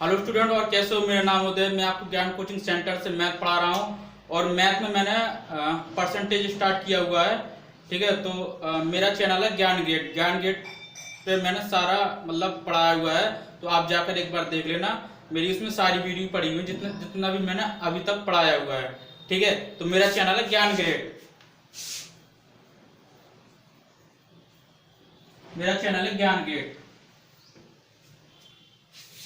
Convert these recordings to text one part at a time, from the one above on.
Hello student, और कैसे हो? मेरा नाम उदय, मैं आपको ज्ञान कोचिंग सेंटर से मैथ पढ़ा रहा हूँ। और मैथ में मैंने परसेंटेज स्टार्ट किया हुआ है। ठीक है, तो मेरा चैनल है ज्ञान गेट पे मैंने सारा मतलब पढ़ाया हुआ है। तो आप जाकर एक बार देख लेना। मेरी उसमें सारी वीडियो पड़ी हुई है, जितना जितना भी मैंने अभी तक पढ़ाया हुआ है। ठीक है, तो मेरा चैनल है ज्ञान गेट।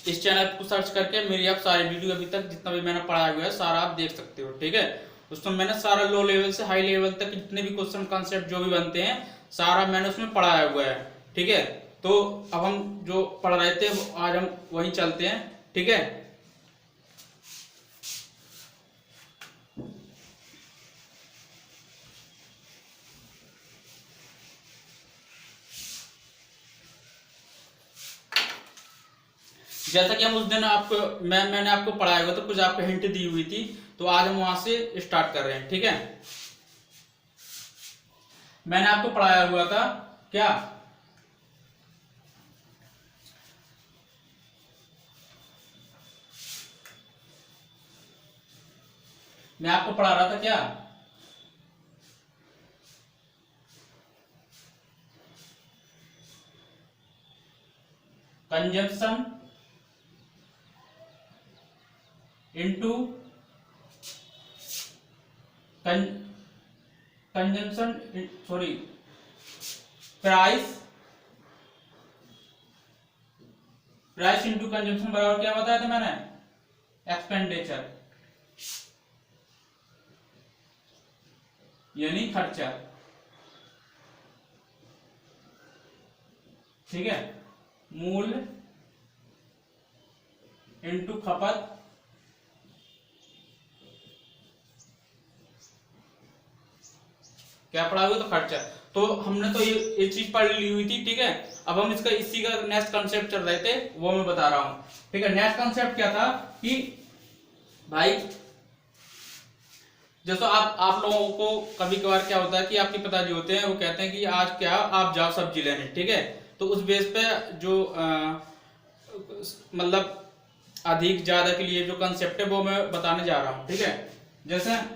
इस चैनल को सर्च करके मेरी आप सारी वीडियो अभी तक जितना भी मैंने पढ़ाया हुआ है सारा आप देख सकते हो। ठीक है, उसमें मैंने सारा लो लेवल से हाई लेवल तक जितने भी क्वेश्चन कॉन्सेप्ट जो भी बनते हैं सारा मैंने उसमें पढ़ाया हुआ है। ठीक है, तो अब हम जो पढ़ रहे थे आज हम वहीं चलते हैं। ठीक है, जैसा कि हम उस दिन आपको मैंने आपको पढ़ाया हुआ था, कुछ आपको हिंट दी हुई थी, तो आज हम वहां से स्टार्ट कर रहे हैं। ठीक है, मैंने आपको पढ़ाया हुआ था क्या? मैं आपको पढ़ा रहा था क्या? Consumption into consumption, sorry, price price into consumption बराबर क्या बताया था मैंने? एक्सपेंडिचर, यानी खर्चा। ठीक है, मूल्य इनटू खपत क्या पढ़ा हुआ? तो खर्चा। तो हमने तो ये चीज पढ़ ली हुई थी। ठीक है, अब हम इसका इसी का नेक्स्ट कंसेप्ट चल रहे थे, वो मैं बता रहा हूं। ठीक है, नेक्स्ट कंसेप्ट क्या था कि भाई जैसे आप लोगों को कभी कभार क्या होता है कि आपके पिताजी होते हैं, वो कहते हैं कि आज क्या आप जाओ सब्जी लेने। ठीक है, तो उस बेस पे जो मतलब अधिक ज्यादा के लिए जो कंसेप्ट है वो मैं बताने जा रहा हूं। ठीक है, जैसे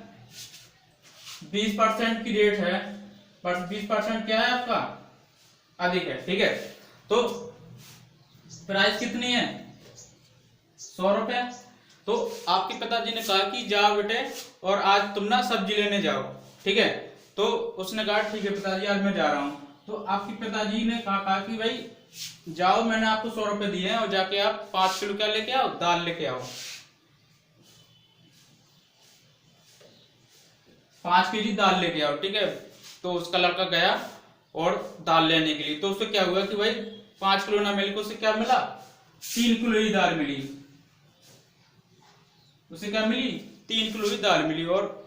20% की रेट है, पर 20% क्या है आपका? अधिक है। ठीक है, तो प्राइस कितनी है? 100 रुपए। तो आपके पिताजी ने कहा कि जाओ बेटे और आज तुम ना सब्जी लेने जाओ। ठीक है, तो उसने कहा ठीक है पिताजी आज मैं जा रहा हूं। तो आपके पिताजी ने कहा कि भाई जाओ, मैंने आपको 100 रुपए दिए हैं और जाके आप 5 किलो क्या लेके आओ? दाल लेके आओ। 5 केजी दाल लेके आओ। ठीक है, तो उसका लड़का गया और दाल लेने के लिए, तो उससे क्या हुआ कि भाई 5 किलो ना मिल के उसे क्या मिला? 3 किलो ही दाल मिली। उसे क्या मिली? 3 किलो ही दाल मिली। और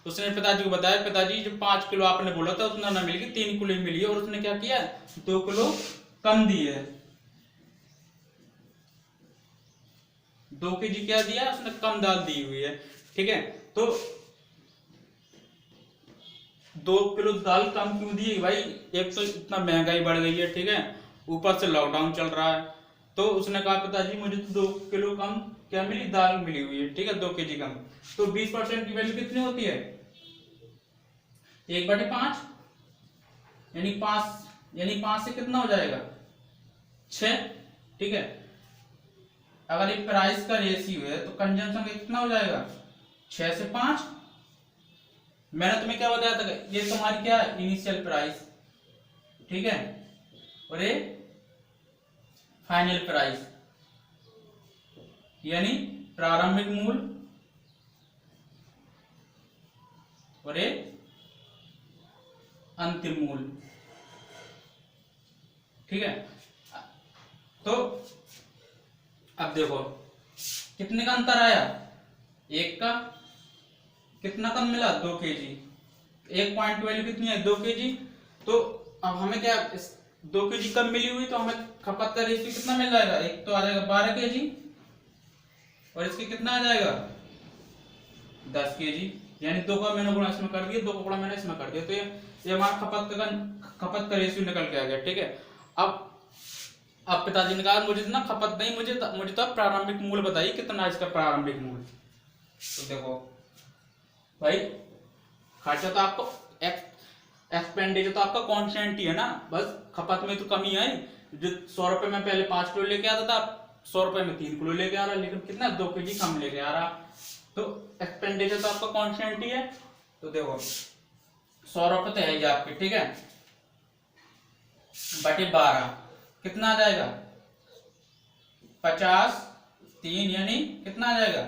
उसने पिताजी को बताया, पिताजी जो 5 किलो आपने बोला था उतना ना मिली, 3 किलो ही मिली। और उसने क्या किया? 2 किलो कम दिए। 2 केजी क्या दिया उसने? कम दाल दी हुई है। ठीक है, तो 2 किलो दाल कम क्यों दी भाई? एक तो इतना महंगाई बढ़ गई है, ठीक है, ऊपर से लॉकडाउन चल रहा है। तो उसने कहा पिताजी मुझे तो 2 किलो कम क्या मिली? दाल मिली हुई है। ठीक है, 2 केजी कम। तो 20% की वैल्यू कितनी होती है? 1/5, यानी 5 से कितना हो जाएगा? 6। ठीक है, अगर एक प्राइस का रेशियो है तो कंजम्पशन का कितना हो जाएगा? 6 से 5। मैंने तुम्हें क्या बताया था? ये तुम्हारी क्या है? Initial price. ठीक है, और ये फाइनल प्राइस, यानी प्रारंभिक मूल्य, और ये अंतिम मूल्य। ठीक है, तो अब देखो कितने का अंतर आया? एक का। कितना कम मिला? 2 केजी। एक पॉइंट वैल्यू कितनी है? 2 केजी। तो अब हमें क्या, 2 केजी कम मिली हुई, तो हमें खपत का रेशियो कितना मिल जाएगा? एक तो आ जाएगा 12 केजी, और इसके कितना आ जाएगा? 10 केजी। यानी 2 का मैंने गुणा इसमें कर दिया, 2 का गुणा मैंने इसमें कर दिया, तो ये हमारा खपत का रेशियो निकल के आ गया। ठीक है, अब अब पिताजी ने कहा मुझे ना खपत नहीं, मुझे तो प्रारंभिक मूल्य बताइए कितना है इसका प्रारंभिक मूल्य। तो देखो भाई, खर्चा तो आपको एक्सपेंडिचर तो आपका कांस्टेंट ही है ना, बस खपत में तो कमी आई। जो 100 रुपए में पहले 5 किलो लेके आता था, 100 रुपए में 3 किलो लेके आ रहा, लेकिन कितना 2 केजी कम लेके आ रहा। तो एक्सपेंडिचर तो आपका कांस्टेंट ही है। तो देखो 100 रुपए तो है ही आपके, ठीक है, बटे 12 कितना आ जाएगा 50, 3 यानी कितना आ जाएगा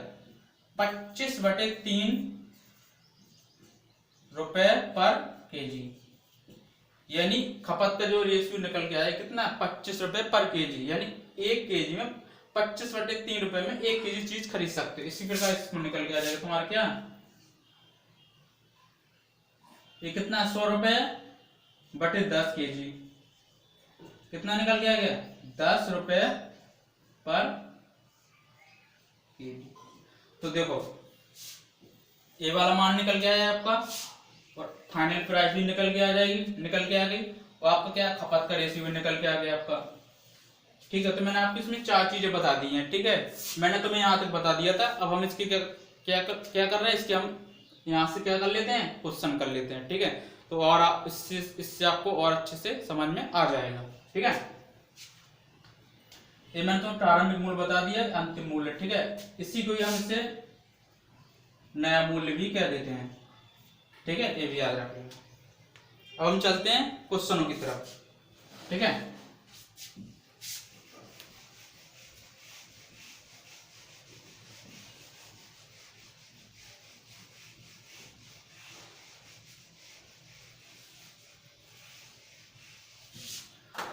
25/3 रुपए पर केजी। यानी खपत का जो रेशियो निकल के आया कितना 25 रुपए पर केजी, यानी 1 केजी में 25/3 रुपए में 1 केजी चीज खरीद सकते हो। इसी प्रकार इसमें निकल के आ जाएगा तुम्हारा क्या, ये कितना 100 रुपए बटे 10 केजी, कितना निकल के आ गया 10 रुपए पर केजी। तो देखो ये वाला मान निकल के आया आपका, और फाइनल प्राइस भी निकल के आ जाएगी, निकल के आ गई, और आपका क्या खपत का रेशियो भी निकल के आ गया आपका। ठीक है, तो मैंने आपको इसमें 4 चीजें बता दी हैं, ठीक है, मैंने तुम्हें यहाँ तक बता दिया था। अब हम इसकी क्या कर रहे हैं, इसके हम यहाँ से क्या कर लेते हैं, क्वेश्चन कर लेते हैं, ठीक है। तो और आप इससे आपको और अच्छे से समझ में आ जाएगा, ठीक है। ये मैंने तो प्रारंभिक मूल्य बता दिया, अंतिम मूल्य, ठीक है, इसी को ही हम इसे नया मूल्य भी कह देते हैं, ठीक है, ये भी याद रखिएगा। अब हम चलते हैं क्वेश्चनों की तरफ, ठीक है।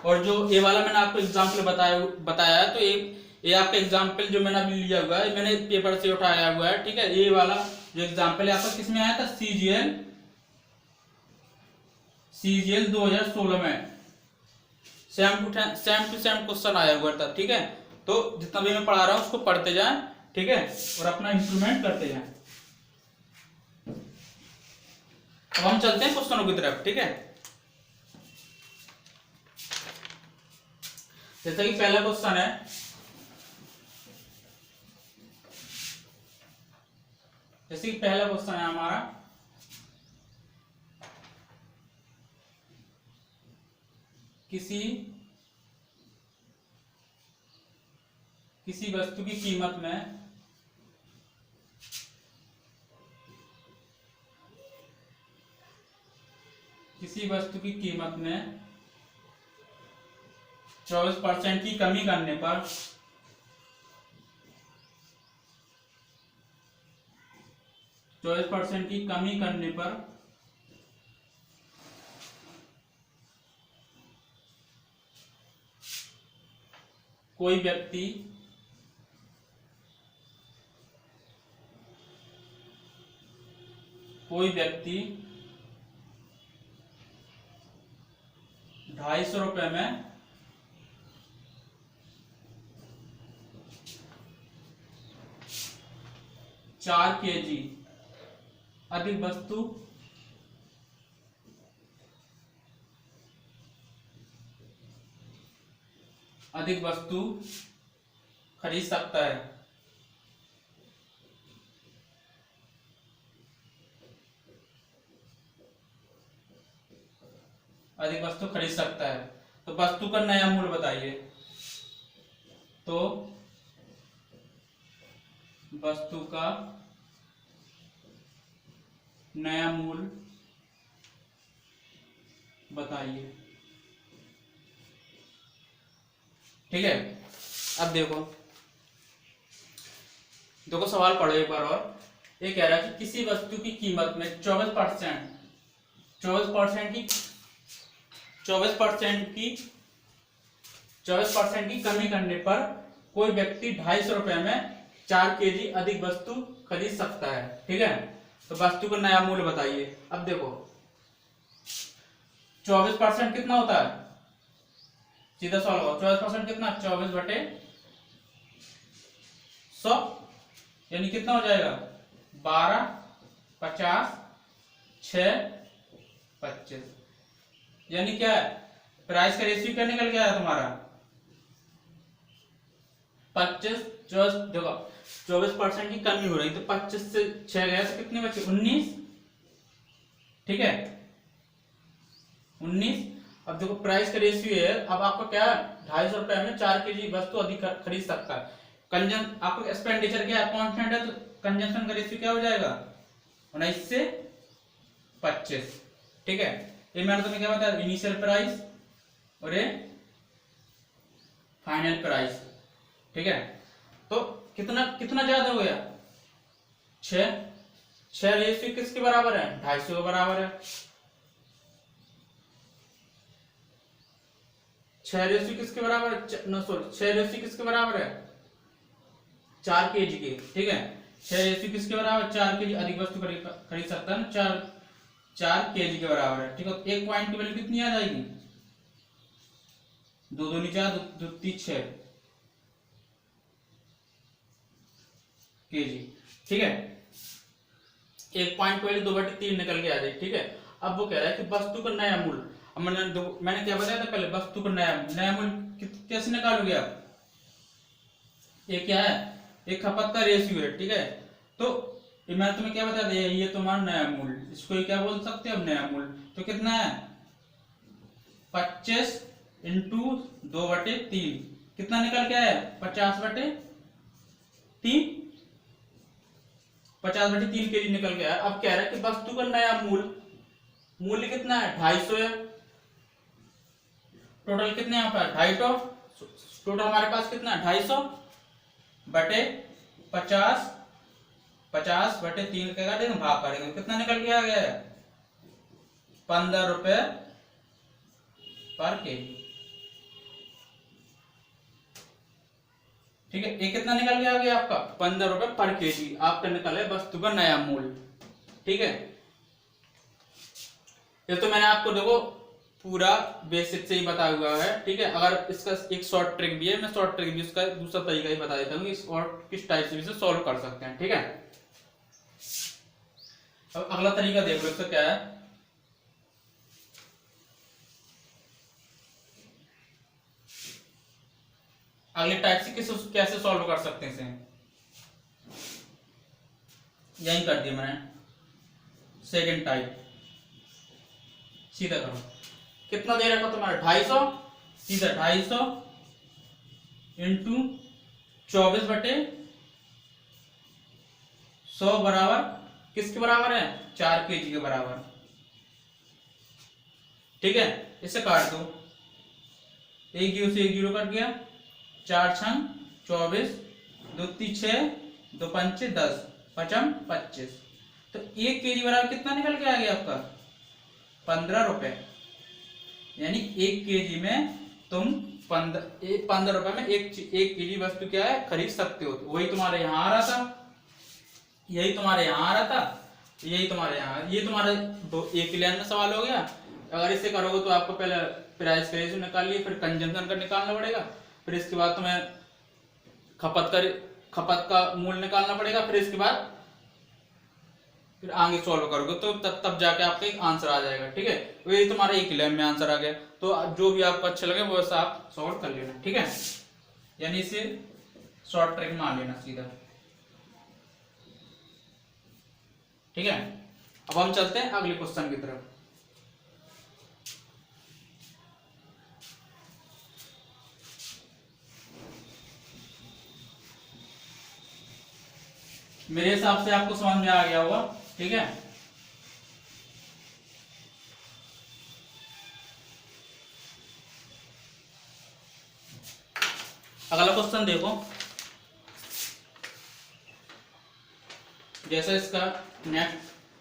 और जो ये वाला मैंने आपको एग्जाम्पल बताया है, तो ये आपका एग्जाम्पल जो मैंने अभी लिया हुआ है, मैंने पेपर से उठाया हुआ है, ठीक है। ये वाला जो एग्जाम्पल है आपका किसमें आया था, सीजीएल 2016 में सेम टू सेम क्वेश्चन आया हुआ था, ठीक है। तो जितना भी मैं पढ़ा रहा हूं उसको पढ़ते जाएं, ठीक है, और अपना इंप्रूवमेंट करते जाएं। अब हम चलते हैं क्वेश्चनों की तरफ, ठीक है। जैसा कि पहला क्वेश्चन है, जैसे कि पहला क्वेश्चन है हमारा, किसी वस्तु की कीमत में किसी वस्तु की कीमत में 24% की कमी करने पर कोई व्यक्ति ₹250 में 4 केजी अधिक वस्तु खरीद सकता है। तो वस्तु का नया मूल्य बताइए। तो वस्तु का नया मूल्य बताइए, ठीक है। अब देखो सवाल पढ़ो एक बार और। ये कह रहा है कि किसी वस्तु की कीमत में 24% की कमी करने पर कोई व्यक्ति 250 रुपए में 4 केजी अधिक वस्तु खरीद सकता है, ठीक है। तो वस्तु का नया मूल्य बताइए। अब देखो 24% कितना होता है, सीधा सवाल होगा, 24% कितना, 24/100, यानी कितना हो जाएगा 12, 50, 6, 25, यानी क्या है, प्राइस का रेशियो क्या निकल गया है तुम्हारा 25 देखो 24% की कमी हो रही, तो 25 से 6 गया तो कितने बचे 19, ठीक है 19। अब देखो प्राइस का रेशियो है, अब आपको क्या 250 रुपए में 4 kg वस्तु अधिक खरीद सकता है। आपको एक्सपेंडिचर क्या कांस्टेंट है, तो कंजम्पशन का रेशियो क्या हो जाएगा 19 से 25, ठीक है। ये मैंने तुम्हें क्या बताया, इनिशियल प्राइस और ये फाइनल प्राइस, ठीक है। तो कितना कितना ज्यादा हो गया 6 रेशियो किसके बराबर है 250 के बराबर है। 6 रेशियो किसके बराबर है, नो सॉरी 6 रेशियो किसके बराबर है 4 kg के, ठीक है। 6 रेशियो किसके बराबर 4 kg अधिक वस्तु खरीद सकता है ना, 4 kg के बराबर है, ठीक है। एक पॉइंट की वैल्यू कितनी आ जाएगी 2 दूनी 4 2 3 6 kg, ठीक है। एक पॉइंट की वैल्यू 2/3 निकल के आ जाएगी, ठीक है। अब वो कह रहा है कि वस्तु का नया मूल्य, अब मैंने क्या बताया था पहले, वस्तु का नया मूल्य कैसे निकालोगे आप, ये क्या है एक खपत का रेशियो है, ठीक है। तो ये मैंने तुम्हें क्या बता दिया, ये तुम्हारा नया मूल्य, इसको क्या बोल सकते हो नया मूल्य, तो कितना है 25 इंटू 2/3, कितना निकल के आया 50/3, 50/3 kg निकल गया। अब कह रहा है कि वस्तु का नया मूल्य कितना है 250 है। टोटल कितने यहाँ पर 250, टोटल हमारे पास कितना है 250 बटे 50, 50/3 का देंगे भाग करेंगे, कितना निकल के आ गया है 15 रुपए पर केजी, ठीक है। ये कितना निकल के आ गया आपका 15 रुपए पर केजी, आपका निकल है वस्तु का नया मूल्य, ठीक है। ये तो मैंने आपको देखो पूरा बेसिक से ही बताया हुआ है, ठीक है। अगर इसका एक शॉर्ट ट्रिक भी है, मैं शॉर्ट ट्रिक भी इसका दूसरा तरीका ही बता देता हूँ और किस टाइप से इसे सॉल्व कर सकते हैं, ठीक है। अब अगला तरीका देख लो, इसका क्या है, अगले टाइप से कैसे सॉल्व कर सकते हैं इसे, यही कर दिया मैंने सेकंड टाइप, सीधा करो, कितना दे रखा तुम्हारा 250, सीधा 250 इंटू 24/100 बराबर किसके बराबर है 4 kg के बराबर, ठीक है। इसे काट दो, एक जीरो से एक जीरो कट गया, 4 छंग 24, 2 3 6, 2 5 10, 5 25, तो 1 kg बराबर कितना निकल के आ गया आपका 15 रुपए, यानी 1 kg में तुम 15 रुपए में एक kg वस्तु क्या है खरीद सकते हो। तो वही तुम्हारे यहाँ आ रहा था, यही तुम्हारे यहाँ आ रहा था, यही तुम्हारे यहाँ, ये तुम्हारे एक लाइन में सवाल हो गया। अगर इसे करोगे तो आपको पहले प्राइस का रेशियो निकाल लिए, फिर कंजम्पशन का निकालना पड़ेगा, फिर इसके बाद तुम्हें खपत का मूल्य निकालना पड़ेगा, फिर इसके बाद फिर आगे सॉल्व करोगे तो तब जाके आपका एक आंसर आ जाएगा, ठीक है। तो ये तुम्हारा एक लाइन में आंसर आ गया, तो जो भी आपको अच्छा लगे वो वैसा आप सॉल्व कर लेना, ठीक है। यानी इसे शॉर्ट ट्रिक मान लेना सीधा, ठीक है। अब हम चलते हैं अगले क्वेश्चन की तरफ। मेरे हिसाब से आपको समझ में आ गया होगा, ठीक है। अगला क्वेश्चन देखो, जैसा इसका नेक्स्ट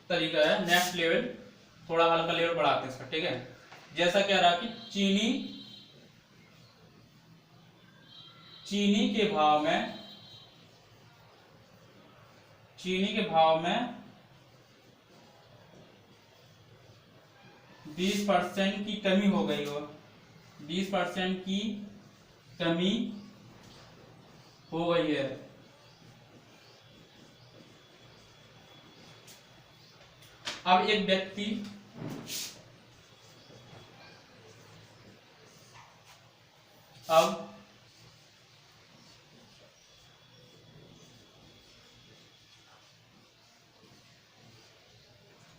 तरीका है, नेक्स्ट लेवल, थोड़ा हल्का लेवल बढ़ाते हैं इसका, ठीक है। जैसा कह रहा कि चीनी के भाव में 20% की कमी हो गई हो, 20% की कमी हो गई है। अब एक व्यक्ति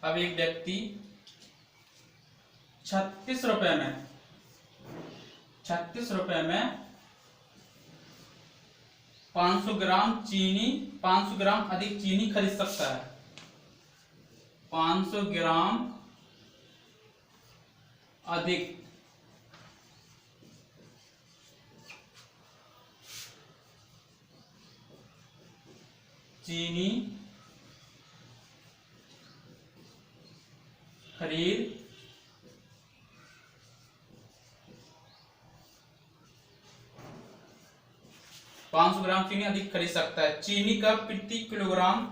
अब एक व्यक्ति 36 रुपए में 500 ग्राम अधिक चीनी खरीद सकता है। 500 ग्राम अधिक चीनी खरीद 500 ग्राम चीनी अधिक खरीद सकता है। चीनी का प्रति किलोग्राम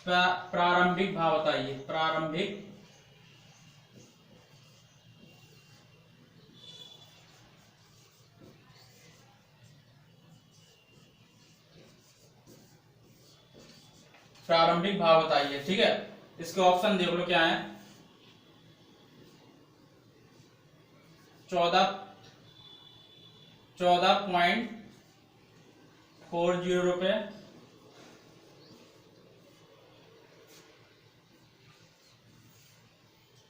प्रारंभिक भाव बताइए। प्रारंभिक भाव बताइए। ठीक है, इसके ऑप्शन देख लो क्या है। 14.40 रुपए,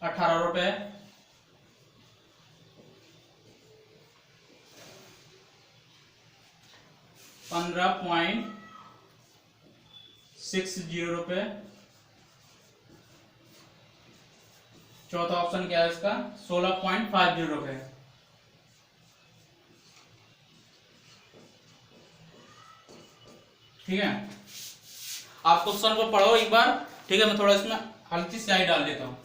18 रुपए, 15.60 रुपए, चौथा ऑप्शन क्या है इसका 16.50 रुपए। ठीक है, आप क्वेश्चन को पढ़ो एक बार। ठीक है, मैं थोड़ा इसमें हल्की स्याही डाल देता हूं।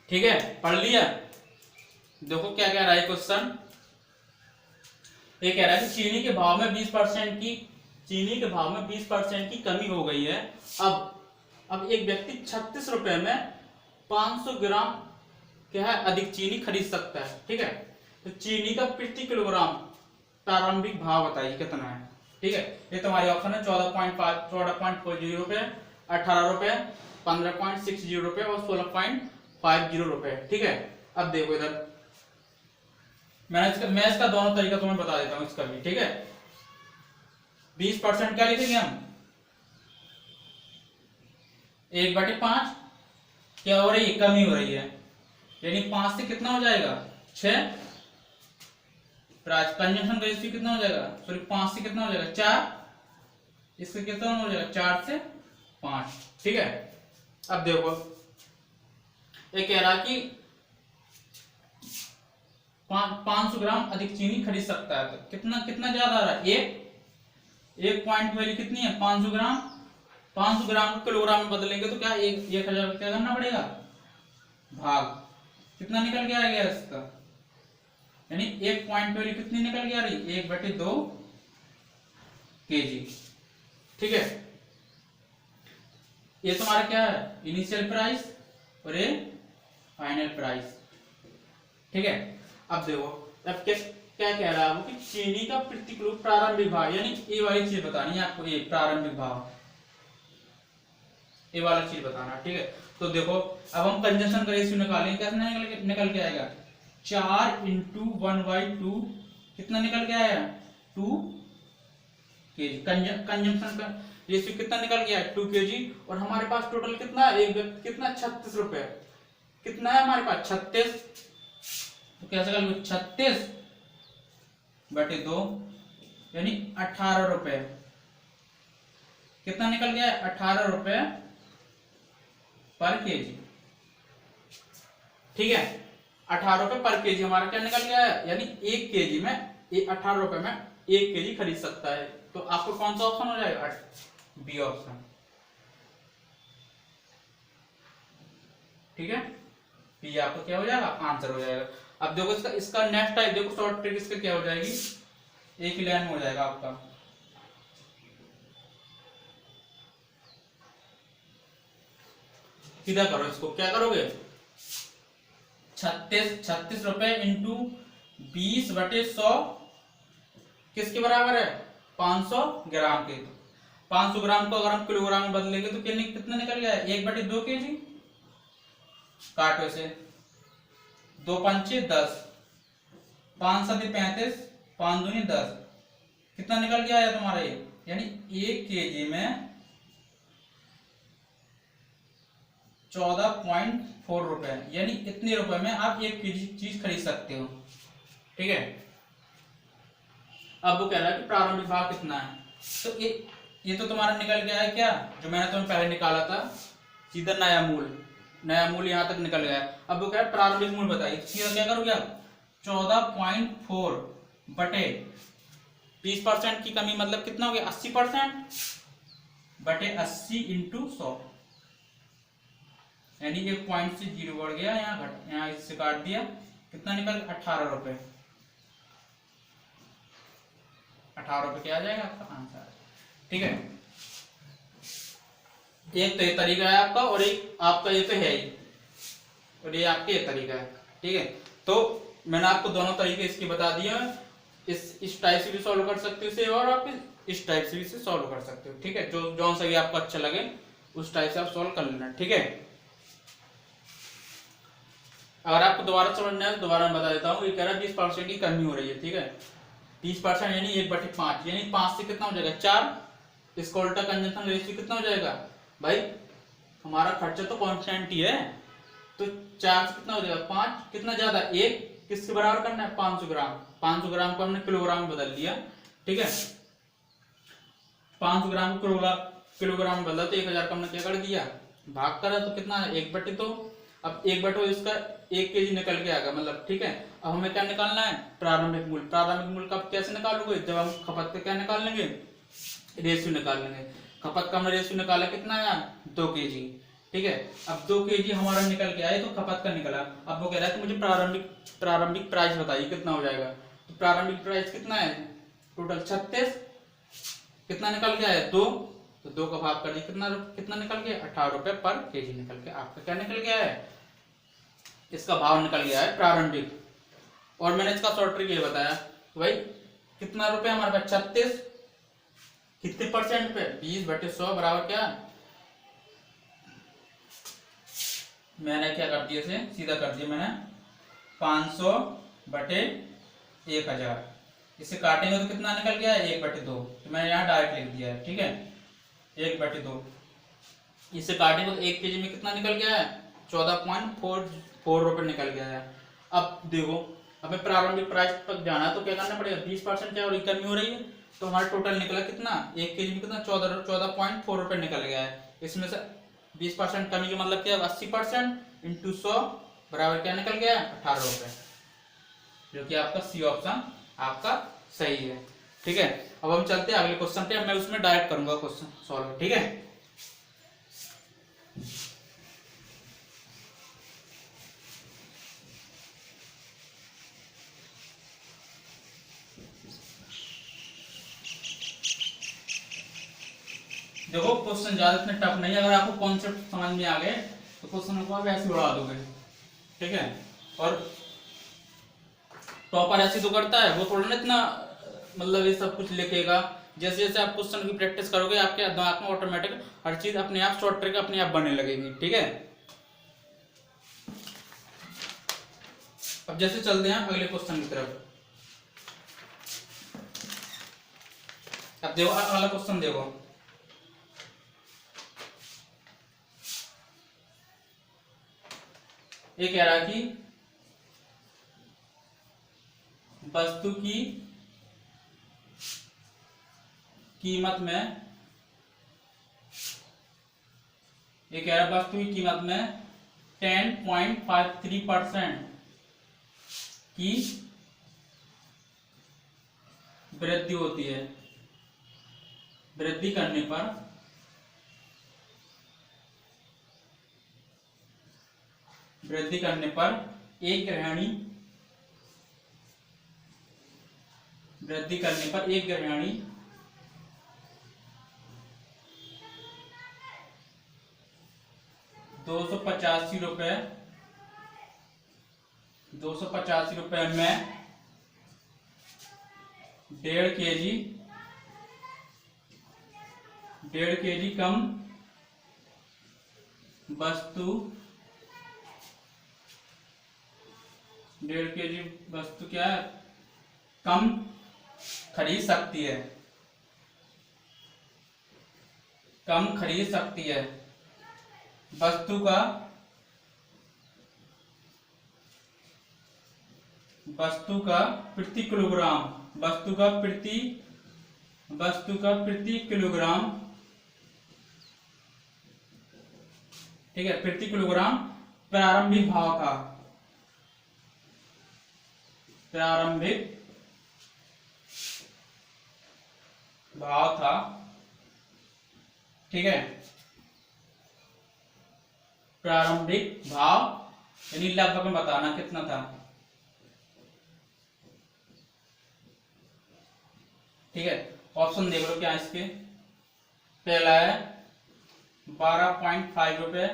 ठीक है, पढ़ लिया। देखो क्या कह रहा है क्वेश्चन। ये कह रहा है कि चीनी के भाव में 20% की कमी हो गई है। अब एक व्यक्ति 36 रुपए में 500 ग्राम क्या है अधिक चीनी खरीद सकता है। ठीक है, तो चीनी का प्रति किलोग्राम प्रारंभिक भाव बताइए कितना है। ठीक है, ये तुम्हारे ऑप्शन है 14.40 रुपए, 18 रुपए, 15.60 रुपए और 16.50 रुपए। ठीक है, अब देखो इधर मैं इसका दोनों तरीका तुम्हें बता देता हूं इसका भी। ठीक है, 20% क्या लिखेंगे हम 1/5 क्या हो रही है कमी हो रही है, यानी 5 से कितना हो जाएगा 6। कंजम्पशन रेशियो कितना हो जाएगा, सॉरी 5 से कितना हो जाएगा 4, इससे कितना हो जाएगा 4 से 5। ठीक है, अब देखो ये कह रहा कि 500 ग्राम अधिक चीनी खरीद सकता है। तो कितना ज्यादा आ रहा है, एक पॉइंट वैल्यू कितनी है 500 ग्राम। 500 ग्राम को किलोग्राम में बदलेंगे तो क्या 1000 क्या करना पड़ेगा, भाग कितना निकल के आ गया इसका, यानी एक पॉइंट वैल्यू कितनी निकल के आ रही 1/2 kg। ठीक है, ये तुम्हारा क्या है इनिशियल प्राइस और ये फाइनल प्राइस। ठीक है, अब देखो अब क्या कह रहा है वो कि चीनी का प्रति किलो प्रारंभिक भाव, यानी ये वाली चीज बतानी है आपको, ये प्रारंभिक भाव ये वाला चीज बताना। ठीक है, तो देखो अब हम कंजम्पशन का रेशियो निकालेंगे, कैसे निकल के आएगा 4 × 1/2 कितना निकल के आया 2 kg। कंजम्पशन का रेशियो कितना निकल गया 2 kg। और हमारे पास टोटल कितना है कितना 36 रुपए कितना है हमारे पास 36, तो कैसे कर 36/2 यानी 18 रुपए कितना निकल गया 18 रुपए पर केजी। ठीक है, 18 रुपए पर केजी हमारा क्या निकल गया है, यानी 1 केजी में 18 रुपए में 1 केजी खरीद सकता है। तो आपको कौन सा ऑप्शन हो जाएगा बी ऑप्शन। ठीक है, तो ये आपका क्या हो जाएगा, आंसर हो जाएगा। अब देखो इसका नेक्स्ट टाइप देखो, शॉर्ट ट्रिक इसका क्या हो जाएगी, एक ही लाइन में हो जाएगा आपका। सीधा करो इसको, क्या करोगे, 36 रुपए इंटू 20/100 किसके बराबर है, 500 ग्राम के। 500 ग्राम को अगर हम किलोग्राम में बदलेंगे तो कितना निकल गया है, 1/2 kg। काटो से, 2 पंचे 10, 5 7 35, 5 दूनी 10, कितना निकल गया है तुम्हारा ये, यानी 1 kg में 14.4 रुपए, यानी इतने रुपए में आप 1 kg चीज खरीद सकते हो। ठीक है, अब वो कह रहा है कि प्रारंभिक भाव कितना है, तो ये तो तुम्हारा निकल गया है क्या, जो मैंने तुम्हें पहले निकाला था, सीधा नया मूल यहां तक निकल गया है। अब वो कह रहा है प्रारंभिक मूल बताइए, सीधा क्या करोगे आप, 14.4 बटे 20% की कमी मतलब कितना हो गया, 80% बटे 80 इंटू 100, यानी एक पॉइंट से 0 बढ़ गया, यहाँ इससे काट दिया, कितना निकल, 18 रुपए। 18 रुपए क्या आ जाएगा आपका आंसर। ठीक है, एक तो ये तरीका है आपका, और एक आपका ये तो है ही, और ये आपके ये तरीका है। ठीक है, तो मैंने आपको दोनों तरीके इसके बता दिए हैं, इस टाइप से भी सॉल्व कर सकते हो इसे, और आप इस टाइप से भी इसे सॉल्व कर सकते हो। ठीक है, जो सा भी आपको अच्छा लगे उस टाइप से आप सॉल्व कर लेना। ठीक है, अगर आपको दोबारा समझना है तो दोबारा मैं बता देता हूँ। ये कह रहा है 20% की कमी हो रही है। ठीक है, 20% यानी 1/5, यानी 5 से कितना हो जाएगा, 4। इसका उल्टा कंजम्पशन रेशियो कितना हो जाएगा भाई, हमारा खर्चा तो कांस्टेंट ही है, तो 4 से कितना हो जाएगा, 5, कितना ज्यादा, 1 किसके बराबर करना है, 500 ग्राम। 500 ग्राम को हमने किलोग्राम में बदल दिया। ठीक है, 500 ग्राम को किलोग्राम में बदला तो 1000 का हमने क्या कर दिया, भाग करा, तो कितना है, 1/2। अब 1/2 इसका 1 kg निकल के आएगा मतलब। ठीक है, अब हमें क्या निकालना है, प्रारंभिक मूल्य। प्रारंभिक मूल्य का कैसे निकालोगे, जब हम खपत का क्या निकाल लेंगे, रेशियो निकाल लेंगे। खपत का हमने रेशियो निकाला, कितना है, 2 kg। ठीक है, अब 2 kg हमारा निकल के आए, तो खपत का निकला। अब वो कह रहा है कि मुझे प्रारंभिक प्राइस बताइए कितना हो जाएगा। तो प्रारंभिक प्राइस कितना है, टोटल 36, कितना निकल गया है, 2, तो 2 का भाग कर दिया, कितना निकल गया, 18 रुपए पर kg निकल के आपका क्या निकल गया है, इसका भाव निकल गया है प्रारंभिक। और मैंने इसका शॉर्ट ट्रिक ये बताया भाई, कितना रुपए हमारे पास, 36, कितने परसेंट पे, 20/100 बराबर क्या, मैंने क्या कर दिया, इसे सीधा कर दिया मैंने, 500/1000। इसे काटेंगे तो कितना निकल गया है, 1/2, तो मैंने यहाँ डायरेक्ट लिख दिया है। ठीक है, 1/2, इसे काटेंगे तो 1 kg में कितना निकल गया है, 14.4 रुपए निकल गया है। अब देखो, हमें प्रारंभिक प्राइस तक जाना है तो क्या करना पड़ेगा, 20% क्या और कमी हो रही है, तो हमारा टोटल निकला कितना, 1 kg में कितना, 14.4 रुपए निकल गया है। इसमें से 20% कमी का मतलब क्या है, 80% इंटू 100 बराबर क्या निकल गया, 18 रुपए, जो कि आपका सी ऑप्शन आपका सही है। ठीक है, अब हम चलते हैं अगले क्वेश्चन पे, मैं उसमें डायरेक्ट करूंगा क्वेश्चन सॉल्व। ठीक है, देखो क्वेश्चन ज्यादा इतने टफ नहीं है, अगर आपको कॉन्सेप्ट समझ में आ गए तो क्वेश्चन को आप ऐसे उड़ा दोगे। ठीक है, और टॉपर ऐसे तो करता है, वो थोड़ा ना इतना मतलब ये सब कुछ लिखेगा। जैसे जैसे आप क्वेश्चन की प्रैक्टिस करोगे, आपके दिमाग में ऑटोमेटिक हर चीज अपने आप शॉर्ट ट्रिक अपने आप बनने लगेगी। ठीक है, अब जैसे चलते हैं अगले क्वेश्चन की तरफ। अब देखो अगला क्वेश्चन देखो, ये कह रहा कि वस्तु की कीमत में, ये कह रहा है वस्तु की कीमत में 10.53% की वृद्धि होती है। वृद्धि करने पर वृद्धि करने पर एक गृहिणी वृद्धि करने पर एक गृहिणी ₹285 में 1.5 kg कम वस्तु 1.5 kg वस्तु क्या है, कम खरीद सकती है, कम खरीद सकती है। वस्तु का प्रति किलोग्राम ठीक है, प्रति किलोग्राम प्रारंभिक भाव था। ठीक है, प्रारंभिक भाव यानी लगभग में बताना कितना था। ठीक है, ऑप्शन देख लो क्या है इसके। पहला है 12.5 रुपए,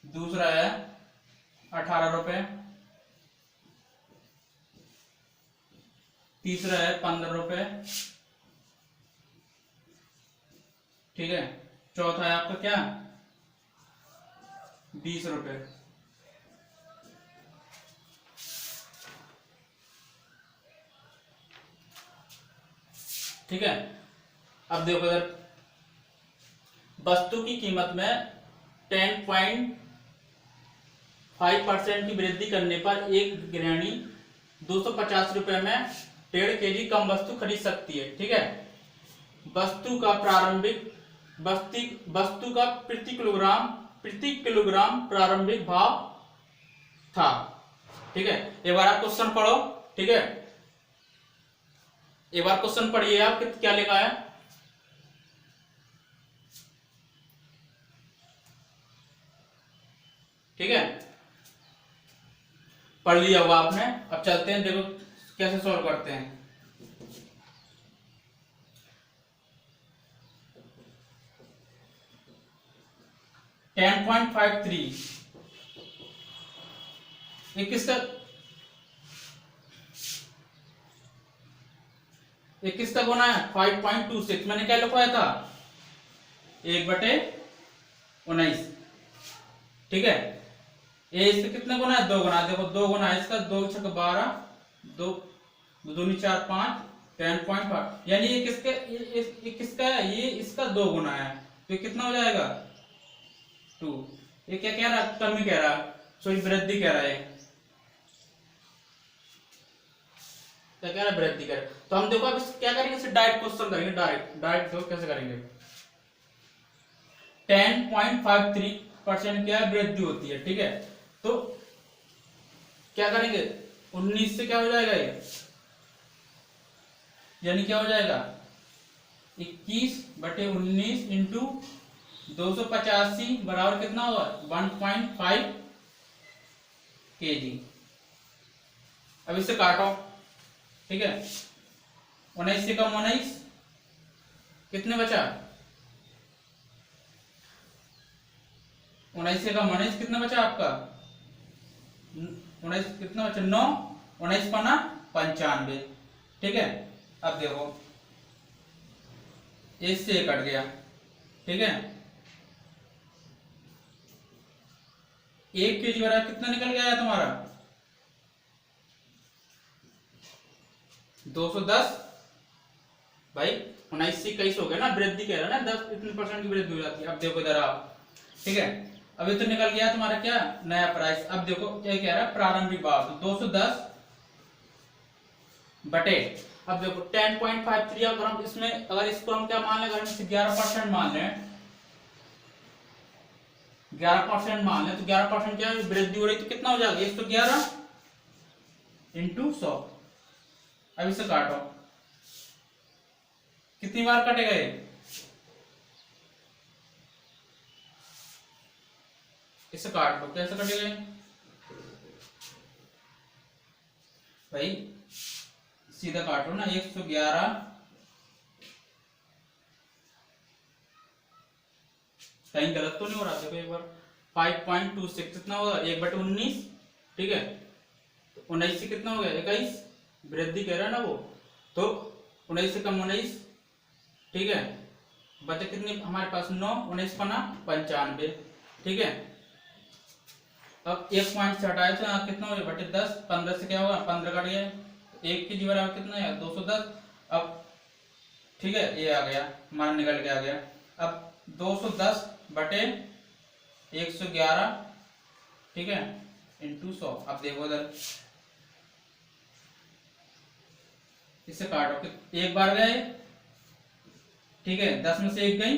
दूसरा है 18 रुपए, तीसरा है 15 रुपए। ठीक है, चौथा है आपका क्या, 20 रुपए। ठीक है, अब देखो इधर वस्तु की कीमत में 10.5% की वृद्धि करने पर एक गृहिणी 250 रुपए में 1.5 kg कम वस्तु खरीद सकती है। ठीक है, वस्तु का प्रति किलोग्राम प्रारंभिक भाव था। ठीक है, एक बार आप क्वेश्चन पढ़ो। ठीक है, एक बार क्वेश्चन पढ़िए आप, क्या लिखा है। ठीक है, पढ़ लिया होगा आपने। अब चलते हैं, देखो कैसे सॉल्व करते हैं। ये किसका गुना है, 5.26। मैंने क्या लिखवाया था, 1/19। ठीक है, ये इसके कितने गुना है, 2 गुना। देखो 2 गुना है इसका, 2 × 12, 2 दूनी 4 5, 10.5। यानी ये किसका है, ये इसका 2 गुना है। तो कितना हो जाएगा, 2। ये क्या कह रहा है, कमी कह रहा है, सॉरी वृद्धि कह रहा है। क्या कह रहा है, वृद्धि कह रहा है। तो हम देखो अब क्या करेंगे, इसे डायरेक्ट क्वेश्चन करेंगे। डायरेक्ट देखो कैसे करेंगे। 10.53% क्या है, वृद्धि होती है। ठीक है, तो क्या करेंगे, 19 से क्या हो जाएगा ये, यानी क्या हो जाएगा, 21/19 इंटू 285 बराबर कितना होगा, 1.5 kg। अब इसे काटो। ठीक है, 19 से कम 19, कितने बचा, 19 से कम 19 कितना बचा आपका, 19 कितना बचा, 9। 19 पन्ना 95। ठीक है, अब देखो इससे कट गया। ठीक है, 1 kg बराबर कितना निकल गया तुम्हारा, 210। भाई 19 से 21 हो गया ना, वृद्धि कह रहा है ना, 10 इतने % की वृद्धि हो जाती है। अब देखो इधर आओ। ठीक है, अभी तो निकल गया तुम्हारा क्या, नया प्राइस। अब देखो क्या कह रहा है, प्रारंभिक भाव 210 बटे, अब देखो 10.53। अगर हम इसमें, अगर इसको हम क्या मान लें, अगर हम इसे 11% मान लें, 11% मान लें, तो 11% क्या वृद्धि हो रही, तो कितना हो जाएगा, 111 इंटू 100। अब इसे काटो, कितनी बार कटेगा ये, इसे काट लो, कैसे कटेगा भाई, सीधा काट लो ना। 111 कहीं गलत तो नहीं हो रहा? देखो एक बार, 5.26 कितना होगा, 1/19, ठीक है। 19 से कितना हो गया, 21, वृद्धि कह रहा है ना वो, तो 19 से कम 19, ठीक है। बचे कितने हमारे पास, 9, 19 पना 95, ठीक है। अब 1 पॉइंट से हटाए तो यहाँ कितना हो गया, बटे 10, 15 से क्या होगा, 15 कट गया, 1 के जी बराबर कितना है, 210। अब ठीक है, ये आ गया हमारा, निकल के आ गया। अब 210 बटे 111, ठीक है, इंटू 100। अब देखो इधर, इसे काटो कि एक बार गए, ठीक है, 10 में से 1 गई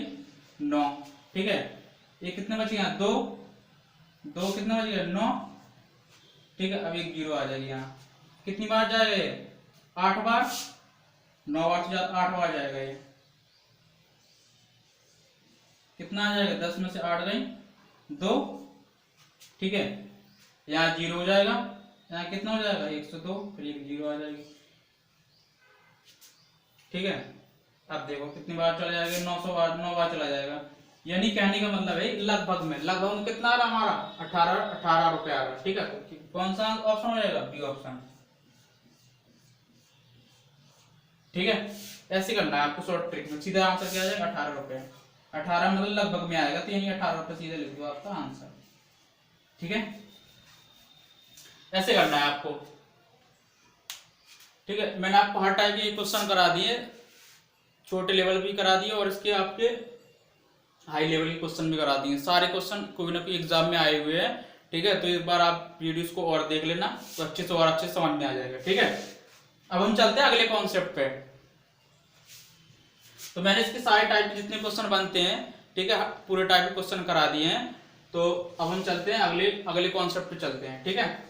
9, ठीक है। ये कितने बच गया, 2 2 कितना बच गया, 9, ठीक है। अब एक जीरो आ जाएगी यहाँ, कितनी बार जाएगा ये, 8 बार, 9 बार से 8 बार जाएगा ये, कितना आ जाएगा, 10 में से 8 गई 2, ठीक है। यहाँ जीरो हो जाएगा, यहाँ कितना हो जाएगा, 102, फिर एक जीरो आ जाएगी, ठीक है। अब देखो कितनी बार चला जाएगा, 900 बार, 9 बार चला जाएगा। यानी कहने का मतलब है लगभग में कितना आ रहा हमारा, 18 रुपए आ रहा, ठीक है। तो कौन सा ऑप्शन हो जाएगा, बी ऑप्शन, ठीक है। ऐसे करना है आपको शॉर्ट ट्रिक में, सीधा आंसर क्या आ जाएगा, 18 रुपए। 18 मतलब लगभग में आएगा, तो यानी 18 रुपए सीधे लिख दो आपका आंसर, ठीक है। ऐसे करना है आपको, ठीक है। मैंने आपको हर टाइप के क्वेश्चन करा दिए, छोटे लेवल भी करा दिए और इसके आपके हाई लेवल के क्वेश्चन भी करा दिए। सारे क्वेश्चन कोई ना कोई एग्जाम में आए हुए हैं, ठीक है। तो एक बार आप वीडियोस को और देख लेना, तो अच्छे से और अच्छे समझ में आ जाएगा, ठीक है। अब हम चलते हैं अगले कॉन्सेप्ट पे। तो मैंने इसके सारे टाइप के जितने क्वेश्चन बनते हैं, ठीक है, पूरे टाइप के क्वेश्चन करा दिए हैं। तो अब हम चलते हैं अगले कॉन्सेप्ट पे चलते हैं, ठीक है।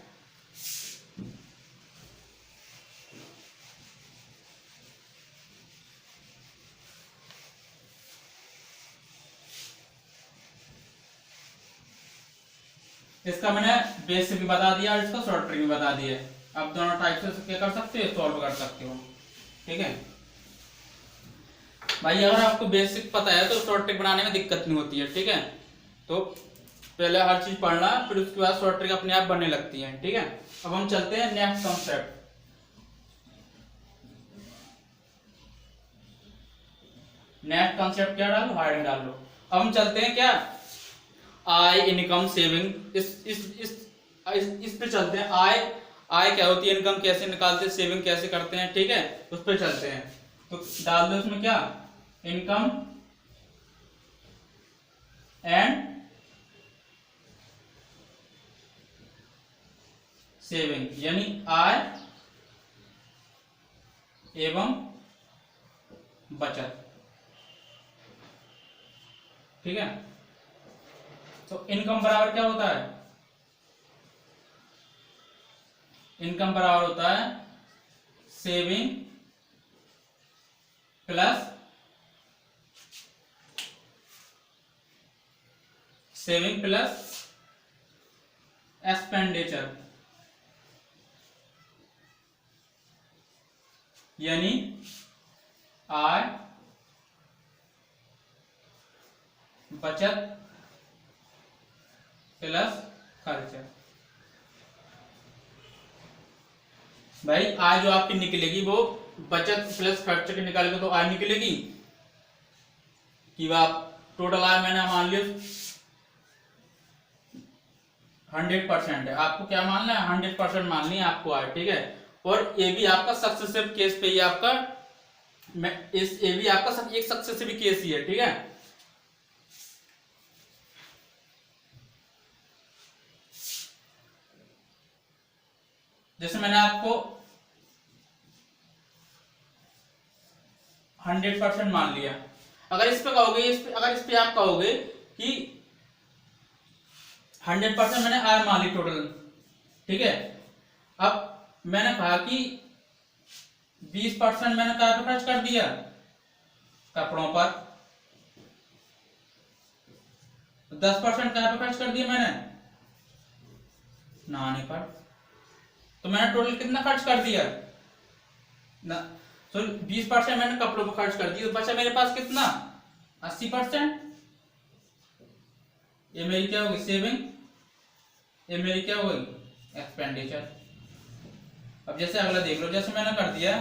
इसका मैंने बेसिक भी बता दिया और इसका शॉर्ट ट्रिक भी बता दिया। आप दोनों टाइप से क्या कर सकते हो, सॉल्व कर सकते हो, ठीक है भाई। अगर आपको बेसिक पता है तो शॉर्ट ट्रिक बनाने में दिक्कत नहीं होती है, ठीक है। तो पहले हर चीज पढ़ना, फिर उसके बाद शॉर्ट ट्रिक अपने आप बनने लगती है, ठीक है। अब हम चलते हैं नेक्स्ट कॉन्सेप्ट। नेक्स्ट कॉन्सेप्ट क्या डालो, हाइड डाल लो। अब हम चलते हैं क्या, आय, इनकम, सेविंग, इस पे चलते हैं। आय क्या होती है, इनकम कैसे निकालते हैं, सेविंग कैसे करते हैं, ठीक है, उस पे चलते हैं। तो डाल दो इसमें क्या, इनकम एंड सेविंग, यानी आय एवं बचत, ठीक है। तो इनकम बराबर क्या होता है, इनकम बराबर होता है सेविंग प्लस एक्सपेंडिचर, यानी आय, बचत प्लस खर्चा। भाई आय जो आपकी निकलेगी वो बचत प्लस खर्च के निकाल के तो आय निकलेगी कि आप टोटल आय मैंने मान लिया 100% है, आपको क्या मानना है, 100% माननी है आपको आय, ठीक है। और ये भी आपका सक्सेसिव केस पे ही आपका, ये भी आपका एक सक्सेसिव केस ही है, ठीक है। जैसे मैंने आपको 100% मान लिया, अगर इस पे कहोगे, अगर इस पे आप कहोगे कि 100% मैंने आय मान ली टोटल, ठीक है। अब मैंने कहा कि 20% मैंने क्या पे खर्च कर दिया, कपड़ों पर, 10% क्या पे खर्च कर दिया मैंने नहाने पर। तो मैंने टोटल कितना खर्च कर दिया ना, तो 20% मैंने कपड़ों पर खर्च कर दिया, तो बचा मेरे पास कितना 80%। ये मेरी क्या होगी सेविंग, ये मेरी क्या हो गई एक्सपेंडिचर। अब जैसे अगला देख लो, जैसे मैंने कर दिया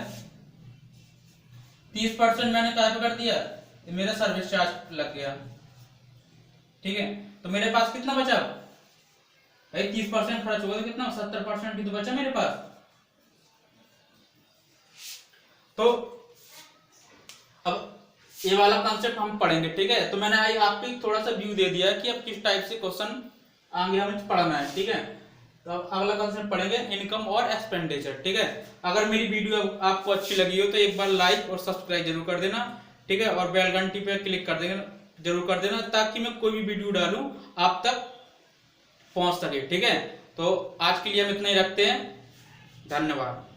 30% मैंने क्या पे कर दिया, ये मेरा सर्विस चार्ज लग गया, ठीक है। तो मेरे पास कितना बचा भाई, 30% खर्च हुआ तो कितना 70% ही तो बचा मेरे पास। तो अब ये वाला कॉन्सेप्ट हम पढ़ेंगे, ठीक है। तो मैंने आई आपको थोड़ा सा व्यू दे दिया कि अब किस टाइप से क्वेश्चन आगे हमें पढ़ना है, ठीक है। तो अब अगला कॉन्सेप्ट पढ़ेंगे इनकम और एक्सपेंडिचर, ठीक है। अगर मेरी वीडियो आपको अच्छी लगी हो तो एक बार लाइक और सब्सक्राइब जरूर कर देना, ठीक है। और बेल घंटी पे क्लिक कर देना, जरूर कर देना, ताकि मैं कोई भी वीडियो डालूं आप तक पहुंच सके, ठीक है। तो आज के लिए हम इतना ही रखते हैं, धन्यवाद।